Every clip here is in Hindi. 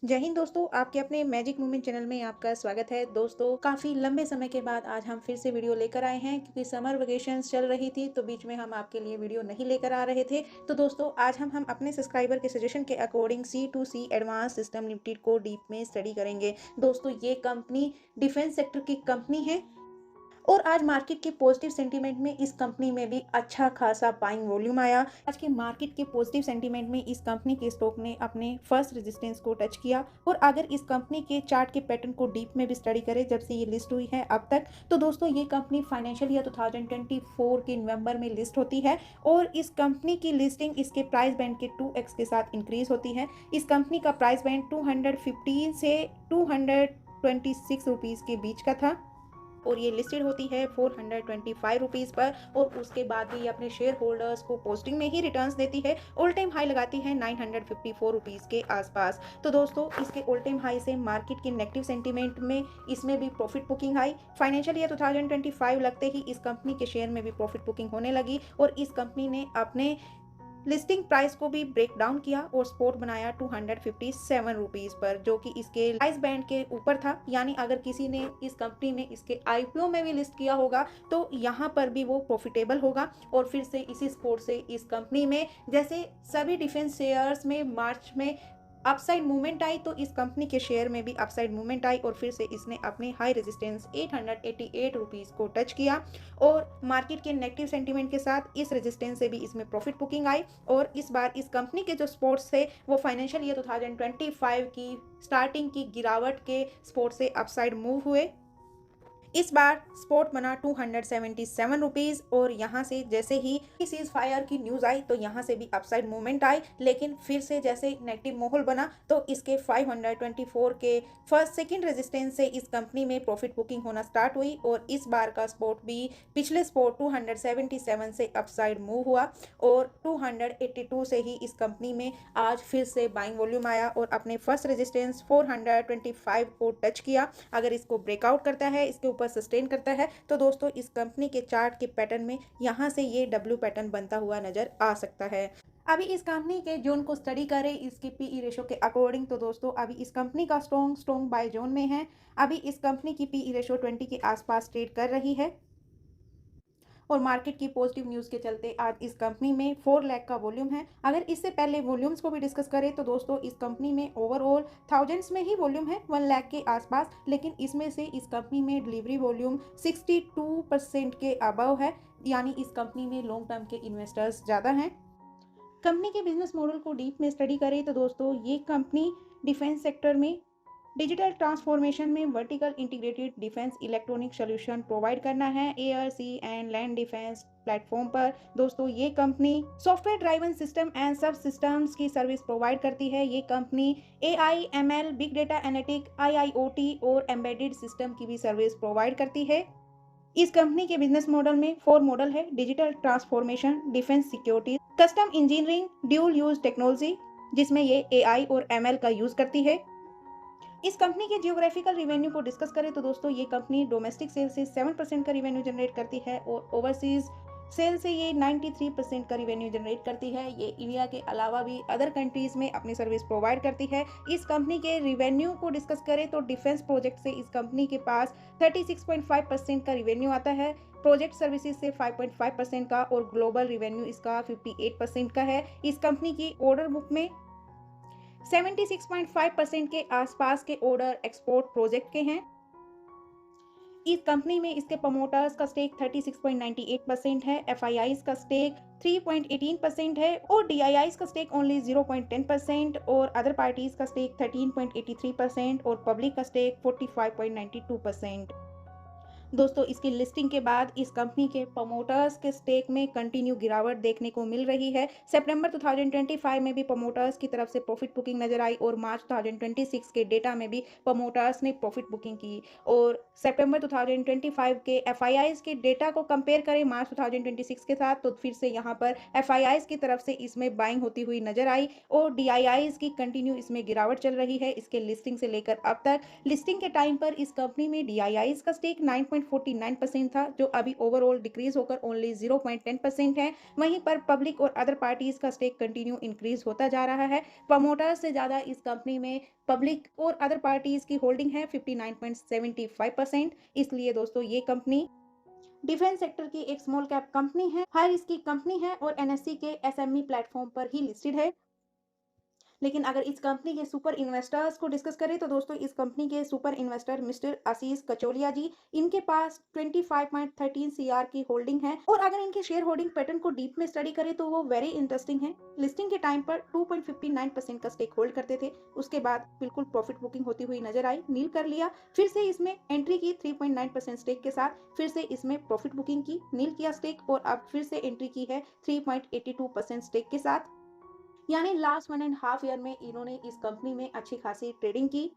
जय हिंद दोस्तों, आपके अपने मैजिक मूवमेंट चैनल में आपका स्वागत है। दोस्तों, काफ़ी लंबे समय के बाद आज हम फिर से वीडियो लेकर आए हैं क्योंकि समर वेकेशंस चल रही थी तो बीच में हम आपके लिए वीडियो नहीं लेकर आ रहे थे। तो दोस्तों, आज हम अपने सब्सक्राइबर के सजेशन के according C2C advance system limited को डीप में स्टडी करेंगे। दोस्तों, ये कंपनी डिफेंस सेक्टर की कंपनी है और आज मार्केट के पॉजिटिव सेंटीमेंट में इस कंपनी में भी अच्छा खासा बाइंग वॉल्यूम आया। आज के मार्केट के पॉजिटिव सेंटीमेंट में इस कंपनी के स्टॉक ने अपने फर्स्ट रेजिस्टेंस को टच किया और अगर इस कंपनी के चार्ट के पैटर्न को डीप में भी स्टडी करें जब से ये लिस्ट हुई है अब तक, तो दोस्तों ये कंपनी फाइनेंशियल ईयर 2024 के नवंबर में लिस्ट होती है और इस कंपनी की लिस्टिंग इसके प्राइस बैंड के 2x के साथ इंक्रीज होती है। इस कंपनी का प्राइस बैंड 215 से 226 रुपीज़ के बीच का था और ये लिस्टेड होती है 425 रुपीज़ पर और उसके बाद भी ये अपने शेयर होल्डर्स को पोस्टिंग में ही रिटर्न्स देती है। ऑल टाइम हाई लगाती है 954 रुपीज़ के आसपास। तो दोस्तों, इसके ऑल टाइम हाई से मार्केट के नेगेटिव सेंटीमेंट में इसमें भी प्रॉफिट बुकिंग आई। फाइनेंशियल ईयर 2025 लगते ही इस कंपनी के शेयर में भी प्रॉफिट बुकिंग होने लगी और इस कंपनी ने अपने लिस्टिंग प्राइस को भी ब्रेक डाउन किया और स्पॉट बनाया 257 रुपीज़ पर, जो कि इसके प्राइस बैंड के ऊपर था। यानी अगर किसी ने इस कंपनी में इसके आईपीओ में भी लिस्ट किया होगा तो यहाँ पर भी वो प्रॉफिटेबल होगा। और फिर से इसी स्पोर्ट से इस कंपनी में जैसे सभी डिफेंस शेयर्स में मार्च में अपसाइड मूवमेंट आई तो इस कंपनी के शेयर में भी अपसाइड मूवमेंट आई और फिर से इसने अपने हाई रेजिस्टेंस 888 रुपीज़ को टच किया और मार्केट के नेगेटिव सेंटीमेंट के साथ इस रेजिस्टेंस से भी इसमें प्रॉफिट बुकिंग आई। और इस बार इस कंपनी के जो स्पोर्ट्स थे वो फाइनेंशियल ईयर 2025 की स्टार्टिंग की गिरावट के स्पोर्ट से अपसाइड मूव हुए। इस बार स्पॉट बना 277 रुपीज़ और यहाँ से जैसे ही सीज फायर की न्यूज़ आई तो यहाँ से भी अपसाइड मूवमेंट आई, लेकिन फिर से जैसे नेगेटिव माहौल बना तो इसके 524 के फर्स्ट सेकंड रेजिस्टेंस से इस कंपनी में प्रॉफिट बुकिंग होना स्टार्ट हुई और इस बार का स्पॉट भी पिछले स्पॉट 277 से अपसाइड मूव हुआ और 282 से ही इस कंपनी में आज फिर से बाइंग वॉल्यूम आया और अपने फर्स्ट रेजिस्टेंस 425 को टच किया। अगर इसको ब्रेकआउट करता है, इसके ऊपर सस्टेन करता है तो दोस्तों इस कंपनी के चार्ट के पैटर्न में यहाँ से ये डब्ल्यू पैटर्न बनता हुआ नजर आ सकता है। अभी इस कंपनी के जोन को स्टडी करें इसके पीई रेशो के अकॉर्डिंग तो दोस्तों अभी इस कंपनी का स्ट्रॉन्ग बाय जोन में है। अभी इस कंपनी की पीई रेशो 20 के आसपास ट्रेड कर रही है और मार्केट की पॉजिटिव न्यूज़ के चलते आज इस कंपनी में 4 लाख का वॉल्यूम है। अगर इससे पहले वॉल्यूम्स को भी डिस्कस करें तो दोस्तों इस कंपनी में ओवरऑल थाउजेंड्स में ही वॉल्यूम है 1 लाख के आसपास, लेकिन इसमें से इस कंपनी में डिलीवरी वॉल्यूम 62% के अबव है। यानी इस कंपनी में लॉन्ग टर्म के इन्वेस्टर्स ज़्यादा हैं। कंपनी के बिजनेस मॉडल को डीप में स्टडी करें तो दोस्तों ये कंपनी डिफेंस सेक्टर में डिजिटल ट्रांसफॉर्मेशन में vertical integrated defence electronic solution provide करना है air sea and land defence platform पर। दोस्तों ये company software driven system and subsystems की सर्विस प्रोवाइड करती है। ये company AI ML big data analytic IIoT और एम्बेडेड सिस्टम की भी सर्विस प्रोवाइड करती है। इस कंपनी के बिजनेस मॉडल में 4 मॉडल है: digital transformation, defence security, custom engineering, dual use technology, जिसमें ये एआई और एमएल का यूज करती है। इस कंपनी के जियोग्राफिकल रिवेन्यू को डिस्कस करें तो दोस्तों ये कंपनी डोमेस्टिक सेल से 7% का रिवेन्यू जनरेट करती है और ओवरसीज सेल से ये 93% का रिवेन्यू जनरेट करती है। ये इंडिया के अलावा भी अदर कंट्रीज में अपनी सर्विस प्रोवाइड करती है। इस कंपनी के रिवेन्यू को डिस्कस करें तो डिफेंस प्रोजेक्ट से इस कंपनी के पास 36.5% का रिवेन्यू आता है, प्रोजेक्ट सर्विसेज से 5.5% का और ग्लोबल रिवेन्यू इसका 58% का है। इस कंपनी की ऑर्डर बुक में 76.5% के आसपास के ऑर्डर एक्सपोर्ट प्रोजेक्ट के हैं। इस कंपनी में इसके प्रमोटर्स का स्टेक 36.98% है, एफआईआईज का स्टेक 3.18% है और डीआईआईज का स्टेक ओनली 0.10% और अदर पार्टीज का स्टेक 13.83% और पब्लिक का स्टेक 45.92%। दोस्तों इसकी लिस्टिंग के बाद इस कंपनी के प्रमोटर्स के स्टेक में कंटिन्यू गिरावट देखने को मिल रही है। सितंबर 2025 में भी प्रमोटर्स की तरफ से प्रॉफिट बुकिंग नजर आई और मार्च 2026 के डेटा में भी प्रमोटर्स ने प्रॉफिट बुकिंग की और सितंबर 2025 के एफआईआईज के डेटा को कंपेयर करें मार्च 2026 के साथ तो फिर से यहाँ पर एफआईआईज की तरफ से इसमें बाइंग होती हुई नजर आई और डीआईआईज की कंटिन्यू इसमें गिरावट चल रही है। इसके लिस्टिंग से लेकर अब तक लिस्टिंग के टाइम पर इस कंपनी में डीआईआईज का स्टेक 0.49% था, जो अभी ओवरऑल डिक्रीज होकर ओनली 0.10% है। वहीं पर पब्लिक और अदर पार्टीज का स्टेक कंटिन्यू इंक्रीज होता जा रहा है। प्रमोटर्स से ज़्यादा इस कंपनी में पब्लिक और अदर पार्टीज की होल्डिंग है 59.75%। इसलिए दोस्तों ये कंपनी डिफेंस सेक्टर की एक स्मॉल कैप कंपनी है, हाई रिस्क की कंपनी है और एनएससी के एसएमई प्लेटफॉर्म पर ही लिस्टेड है। लेकिन अगर इस कंपनी के सुपर इन्वेस्टर्स को डिस्कस करें तो दोस्तों इस कंपनी के super investor mister Ashish Kacholia जी, इनके पास 25.13 सीआर की होल्डिंग है और अगर इनके शेयर होल्डिंग पैटर्न को डीप में स्टडी करें तो वो वेरी इंटरेस्टिंग है। लिस्टिंग के टाइम पर 2.59% का स्टेक होल्ड करते थे, उसके बाद बिल्कुल प्रॉफिट बुकिंग होती हुई नजर आई, नील कर लिया, फिर से इसमें एंट्री की 3.9% स्टेक के साथ, फिर से इसमें प्रॉफिट बुकिंग की, नील किया स्टेक और अब फिर से एंट्री की है 3.82% स्टेक के साथ। यानी लास्ट 1.5 ईयर में इन्होंने इस कंपनी में अच्छी खासी ट्रेडिंग की।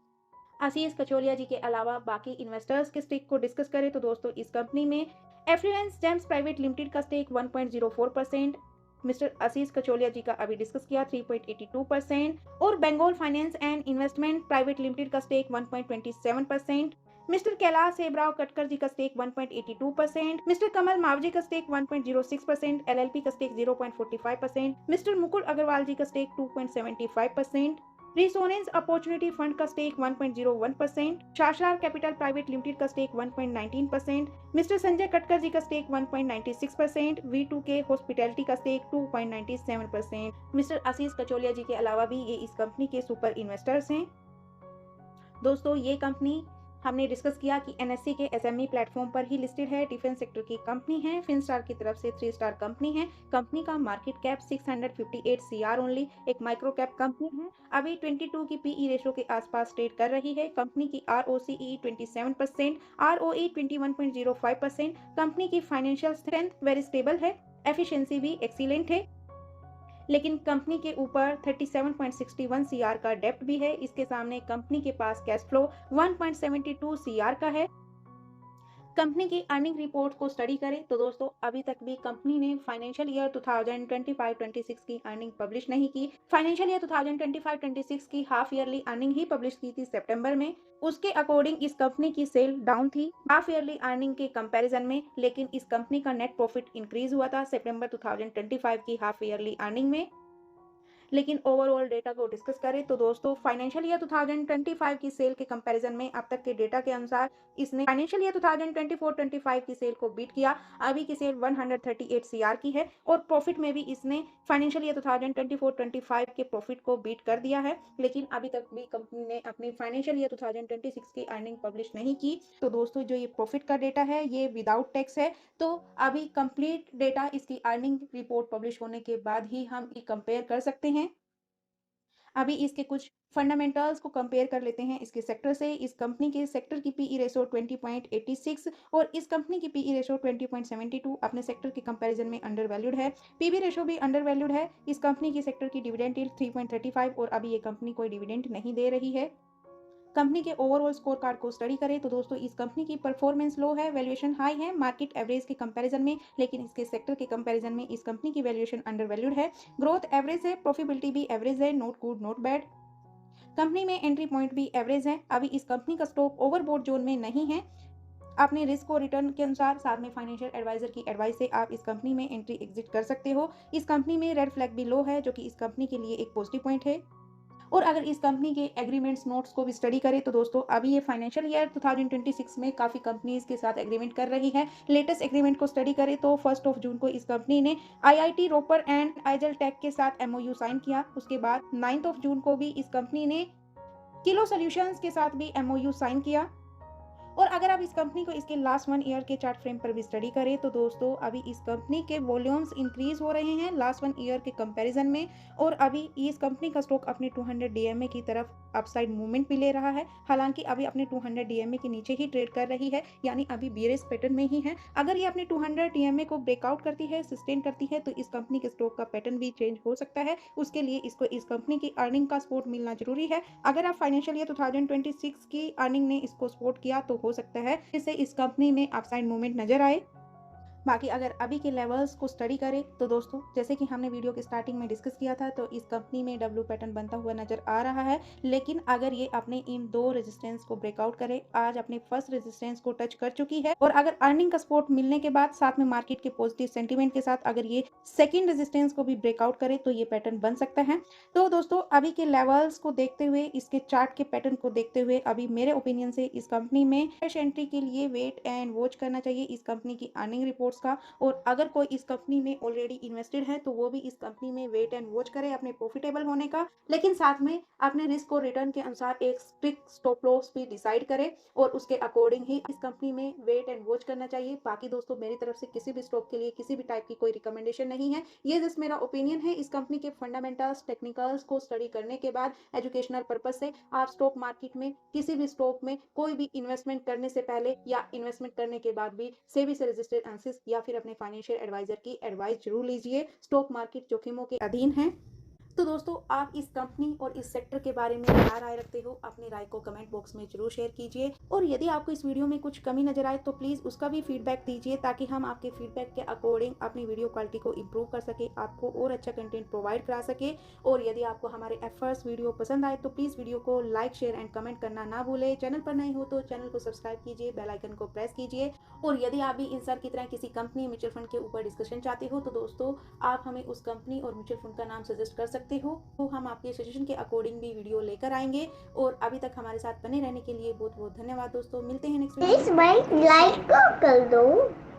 आशीष कचोलिया जी के अलावा बाकी इन्वेस्टर्स के स्टेक को डिस्कस करें तो दोस्तों इस कंपनी में एफ्लुएंस जेम्स प्राइवेट लिमिटेड का स्टेक 1.04%, मिस्टर आशीष कचोलिया जी का अभी डिस्कस किया 3.82% और Bengal finance and investment private limited का स्टेक 1.27%, मिस्टर कैलाश हेबराव कटकर जी का स्टेक 1.82%, मिस्टर कमल मावजी का स्टेक 1.06%, एलएलपी का स्टेक 0.45%, मिस्टर मुकुल अग्रवाल जी का स्टेक 2.75%, रिसोनेंस अपॉर्चुनिटी फंड का स्टेक 1.01%, शासरार कैपिटल प्राइवेट लिमिटेड का स्टेक 1.19%, मिस्टर संजय कटकर जी का स्टेक 1.96%, V2K हॉस्पिटैलिटी का स्टेक 2.97%। मिस्टर आशीष कचोलिया जी के अलावा भी ये इस कंपनी के सुपर इन्वेस्टर्स हैं। दोस्तों ये कंपनी हमने डिस्कस किया कि एनएससी के एसएमई प्लेटफॉर्म पर ही लिस्टेड है, डिफेंस सेक्टर की कंपनी है, फिनस्टार की तरफ से 3 स्टार कंपनी है, कंपनी का मार्केट कैप 658 सीआर ओनली, एक माइक्रो कैप कंपनी है, अभी 22 की पीई रेशो के आसपास ट्रेड कर रही है, कंपनी की आरओसीई 27%, आरओई 21.05%, कंपनी की फाइनेंशियल स्ट्रेंथ वेरी स्टेबल है, एफिशिएंसी भी एक्सीलेंट है, लेकिन कंपनी के ऊपर 37.61 सीआर का डेप्ट भी है। इसके सामने कंपनी के पास कैश फ्लो 1.72 सीआर का है। कंपनी की अर्निंग रिपोर्ट को स्टडी करें तो दोस्तों अभी तक भी कंपनी ने फाइनेंशियल ईयर 2025-26 की अर्निंग पब्लिश नहीं की। फाइनेंशियल ईयर 2025-26 की हाफ ईयरली अर्निंग ही पब्लिश की थी सितंबर में। उसके अकॉर्डिंग इस कंपनी की सेल डाउन थी हाफ ईयरली अर्निंग के कंपैरिजन में, लेकिन इस कंपनी का नेट प्रॉफिट इंक्रीज हुआ था सितंबर 2025 की हाफ ईयरली अर्निंग में। लेकिन ओवरऑल डेटा को डिस्कस करें तो दोस्तों फाइनेंशियल ईयर 2025 की सेल के कंपैरिजन में अब तक के डेटा के अनुसार इसने फाइनेंशियल ईयर 2024-25 की सेल को बीट किया। अभी की सेल 138 सीआर की है और प्रॉफिट में भी इसने फाइनेंशियल ईयर 2024-25 के प्रॉफिट को बीट कर दिया है, लेकिन अभी तक भी कंपनी ने अपनी फाइनेंशियल ईयर 2026 की अर्निंग पब्लिश नहीं की। तो दोस्तों जो ये प्रॉफिट का डेटा है ये विदाउट टैक्स है, तो अभी कंप्लीट डेटा इसकी अर्निंग रिपोर्ट पब्लिश होने के बाद ही हम कंपेयर कर सकते हैं। अभी इसके कुछ फंडामेंटल्स को कंपेयर कर लेते हैं इसके सेक्टर से। इस कंपनी के सेक्टर की पीई रेशो 20.86 और इस कंपनी की पीई रेशो 20.72 अपने सेक्टर के कंपैरिजन में अंडर वैल्यूड है। पीबी रेशो भी अंडर वैल्यूड है। इस कंपनी की सेक्टर की डिविडेंड यील्ड 3.35 और अभी ये कंपनी कोई डिविडेंड नहीं दे रही है। कंपनी के ओवरऑल स्कोर कार्ड को स्टडी करें तो दोस्तों इस कंपनी की परफॉर्मेंस लो है, वैल्यूएशन हाई है मार्केट एवरेज के कंपैरिजन में, लेकिन इसके सेक्टर के कंपैरिजन में इस कंपनी की वैल्यूएशन अंडर वैल्यूड है। ग्रोथ एवरेज है, प्रॉफिटेबिलिटी भी एवरेज है, not good not bad. Company में एंट्री पॉइंट भी एवरेज है। अभी इस कंपनी का स्टॉक ओवरबॉट जोन में नहीं है। अपने रिस्क और रिटर्न के अनुसार साथ में फाइनेंशियल एडवाइजर की एडवाइस से आप इस कंपनी में एंट्री एग्जिट कर सकते हो। इस कंपनी में रेड फ्लैग भी लो है, जो कि इस कंपनी के लिए एक पॉजिटिव पॉइंट है। और अगर इस कंपनी के एग्रीमेंट्स नोट्स को भी स्टडी करें तो दोस्तों अभी ये फाइनेंशियल ईयर 2026 में काफ़ी कंपनीज के साथ एग्रीमेंट कर रही है। लेटेस्ट एग्रीमेंट को स्टडी करें तो 1 जून को इस कंपनी ने आईआईटी रोपर एंड आइजल टेक के साथ एमओयू साइन किया। उसके बाद 9 जून को भी इस कंपनी ने किलो सॉल्यूशंस के साथ भी एमओयू साइन किया। और अगर आप इस कंपनी को इसके लास्ट 1 ईयर के चार्ट फ्रेम पर भी स्टडी करें तो दोस्तों अभी इस कंपनी के वॉल्यूम्स इंक्रीज हो रहे हैं लास्ट 1 ईयर के कंपैरिजन में, और अभी इस कंपनी का स्टॉक अपने 200 डीएमए की तरफ अपसाइड मूवमेंट भी ले रहा है। हालांकि अभी अपने 200 डीएमए के नीचे ही ट्रेड कर रही है, यानी अभी बियरिश पैटर्न में ही है। अगर ये अपने 200 डीएमए को ब्रेकआउट करती है, सस्टेन करती है, तो इस कंपनी के स्टॉक का पैटर्न भी चेंज हो सकता है। उसके लिए इसको इस कंपनी की अर्निंग का सपोर्ट मिलना जरूरी है। अगर आप फाइनेंशियल ईयर 2026 की अर्निंग ने इसको सपोर्ट किया तो हो सकता है इससे इस कंपनी में अपसाइड मूवमेंट नजर आए। बाकी अगर अभी के लेवल्स को स्टडी करें तो दोस्तों जैसे कि हमने वीडियो के स्टार्टिंग में डिस्कस किया था, तो इस कंपनी में डब्ल्यू पैटर्न बनता हुआ नजर आ रहा है। लेकिन अगर ये अपने इन 2 रेजिस्टेंस को ब्रेकआउट करे, आज अपने फर्स्ट रेजिस्टेंस को टच कर चुकी है और अगर अर्निंग का सपोर्ट मिलने के बाद साथ में मार्केट के पॉजिटिव सेंटीमेंट के साथ अगर ये सेकंड रेजिस्टेंस को भी ब्रेकआउट करे तो ये पैटर्न बन सकता है। तो दोस्तों अभी के लेवल्स को देखते हुए, इसके चार्ट के पैटर्न को देखते हुए, अभी मेरे ओपिनियन से इस कंपनी में फ्रेश एंट्री के लिए वेट एंड वॉच करना चाहिए इस कंपनी की अर्निंग रिपोर्ट्स का। और अगर कोई इस कंपनी में ऑलरेडी इन्वेस्टेड है तो वो भी इस कंपनी में वेट एंड वॉच करे अपने प्रॉफिटेबल होने का, लेकिन साथ में अपने रिस्क और रिटर्न के अनुसार एक स्ट्रिक्ट स्टॉप लॉस भी डिसाइड करे और उसके अकॉर्डिंग ही इस कंपनी में वेट एंड वॉच करना चाहिए। बाकी दोस्तों मेरी तरफ से किसी भी स्टॉक के लिए किसी भी टाइप की कोई रिकमेंडेशन नहीं है, ये जस्ट मेरा ओपिनियन है। इस कंपनी के फंडामेंटल्स टेक्निकल्स को स्टडी करने के बाद एजुकेशनल पर्पस से आप स्टॉक मार्केट में किसी भी स्टॉक में कोई भी इन्वेस्टमेंट करने से पहले या इन्वेस्टमेंट करने के बाद भी सेबी से रजिस्टर्ड एनालिस्ट या फिर अपने फाइनेंशियल एडवाइजर की एडवाइस जरूर लीजिए। स्टॉक मार्केट जोखिमों के अधीन है। तो दोस्तों आप इस कंपनी और इस सेक्टर के बारे में क्या राय रखते हो, अपनी राय को कमेंट बॉक्स में जरूर शेयर कीजिए। और यदि आपको इस वीडियो में कुछ कमी नजर आए तो प्लीज़ उसका भी फीडबैक दीजिए, ताकि हम आपके फीडबैक के अकॉर्डिंग अपनी वीडियो क्वालिटी को इम्प्रूव कर सके, आपको और अच्छा कंटेंट प्रोवाइड करा सके। और यदि आपको हमारे एफर्ट्स वीडियो पसंद आए तो प्लीज़ वीडियो को लाइक शेयर एंड कमेंट करना ना भूलें। चैनल पर नए हो तो चैनल को सब्सक्राइब कीजिए, बेल आइकन को प्रेस कीजिए। और यदि आप भी इन सर की तरह किसी कंपनी म्यूचुअल फंड के ऊपर डिस्कशन चाहते हो तो दोस्तों आप हमें उस कंपनी और म्यूचुअल फंड का नाम सजेस्ट कर सकते हो, तो हम आपके सजेशन के अकॉर्डिंग भी वीडियो लेकर आएंगे। और अभी तक हमारे साथ बने रहने के लिए बहुत बहुत धन्यवाद दोस्तों। मिलते हैं नेक्स्ट वीडियो। प्लीज भाई लाइक कर दो।